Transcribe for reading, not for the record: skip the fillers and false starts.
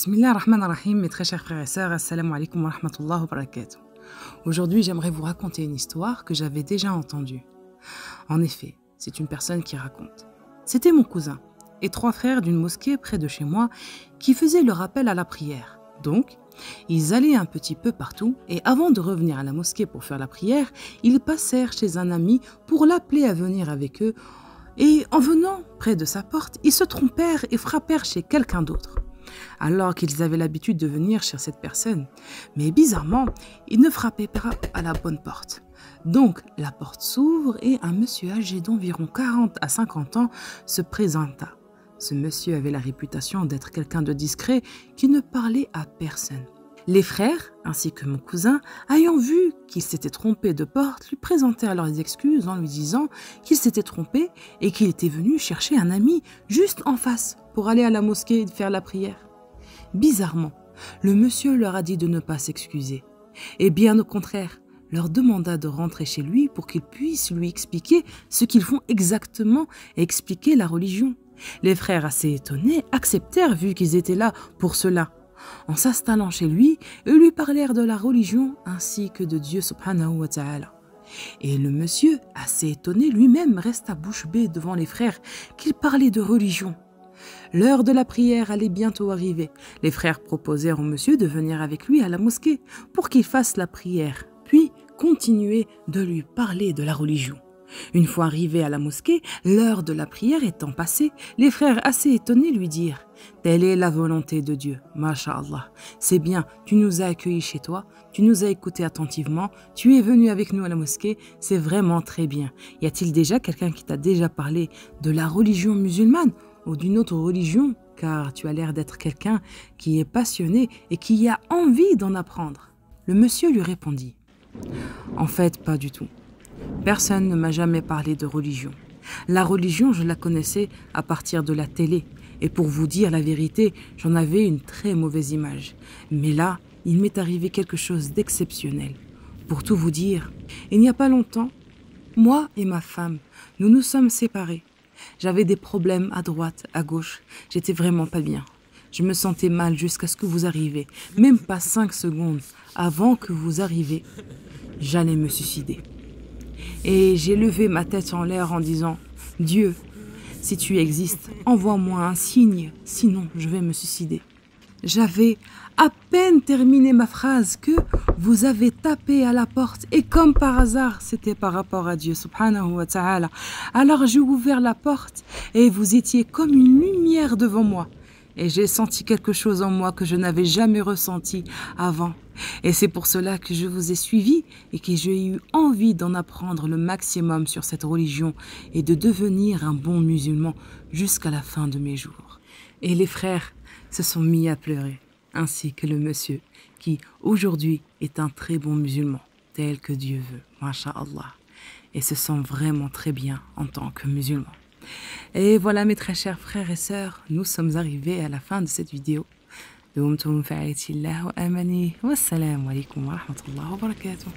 Bismillah ar-Rahman ar-Rahim, mes très chers frères et sœurs, assalamu alaikum wa rahmatullahi wa barakatuh. Aujourd'hui, j'aimerais vous raconter une histoire que j'avais déjà entendue. En effet, c'est une personne qui raconte. C'était mon cousin et 3 frères d'une mosquée près de chez moi qui faisaient le rappel à la prière. Donc, ils allaient un petit peu partout et avant de revenir à la mosquée pour faire la prière, ils passèrent chez un ami pour l'appeler à venir avec eux. Et en venant près de sa porte, ils se trompèrent et frappèrent chez quelqu'un d'autre. Alors qu'ils avaient l'habitude de venir chez cette personne. Mais bizarrement, ils ne frappaient pas à la bonne porte. Donc, la porte s'ouvre et un monsieur âgé d'environ 40 à 50 ans se présenta. Ce monsieur avait la réputation d'être quelqu'un de discret qui ne parlait à personne. Les frères, ainsi que mon cousin, ayant vu qu'il s'était trompé de porte, lui présentèrent leurs excuses en lui disant qu'il s'était trompé et qu'il était venu chercher un ami juste en face pour aller à la mosquée et faire la prière. Bizarrement, le monsieur leur a dit de ne pas s'excuser. Et bien au contraire, leur demanda de rentrer chez lui pour qu'il puisse lui expliquer ce qu'ils font exactement et expliquer la religion. Les frères, assez étonnés, acceptèrent vu qu'ils étaient là pour cela. En s'installant chez lui, ils lui parlèrent de la religion ainsi que de Dieu subhanahu wa ta'ala. Et le monsieur, assez étonné lui-même, resta bouche bée devant les frères qu'il parlait de religion. L'heure de la prière allait bientôt arriver. Les frères proposèrent au monsieur de venir avec lui à la mosquée pour qu'il fasse la prière, puis continuer de lui parler de la religion. Une fois arrivés à la mosquée, l'heure de la prière étant passée, les frères assez étonnés lui dirent « Telle est la volonté de Dieu, masha'Allah. C'est bien, tu nous as accueillis chez toi, tu nous as écoutés attentivement, tu es venu avec nous à la mosquée, c'est vraiment très bien. Y a-t-il déjà quelqu'un qui t'a déjà parlé de la religion musulmane ou d'une autre religion, car tu as l'air d'être quelqu'un qui est passionné et qui a envie d'en apprendre. » Le monsieur lui répondit « En fait, pas du tout. Personne ne m'a jamais parlé de religion. La religion, je la connaissais à partir de la télé. Et pour vous dire la vérité, j'en avais une très mauvaise image. Mais là, il m'est arrivé quelque chose d'exceptionnel. Pour tout vous dire, il n'y a pas longtemps, moi et ma femme, nous nous sommes séparés. J'avais des problèmes à droite, à gauche. J'étais vraiment pas bien. Je me sentais mal jusqu'à ce que vous arriviez. Même pas 5 secondes avant que vous arriviez, j'allais me suicider. Et j'ai levé ma tête en l'air en disant « Dieu, si tu existes, envoie-moi un signe, sinon je vais me suicider. » J'avais à peine terminé ma phrase que vous avez tapé à la porte et comme par hasard, c'était par rapport à Dieu subhanahu wa ta'ala. Alors j'ai ouvert la porte et vous étiez comme une lumière devant moi. Et j'ai senti quelque chose en moi que je n'avais jamais ressenti avant. Et c'est pour cela que je vous ai suivi et que j'ai eu envie d'en apprendre le maximum sur cette religion et de devenir un bon musulman jusqu'à la fin de mes jours. Et les frères se sont mis à pleurer, ainsi que le monsieur qui aujourd'hui est un très bon musulman, tel que Dieu veut, masha'Allah, et se sent vraiment très bien en tant que musulman. Et voilà mes très chers frères et sœurs, nous sommes arrivés à la fin de cette vidéo. Wassalamu alaikum wa rahmatullahi wa barakatuh.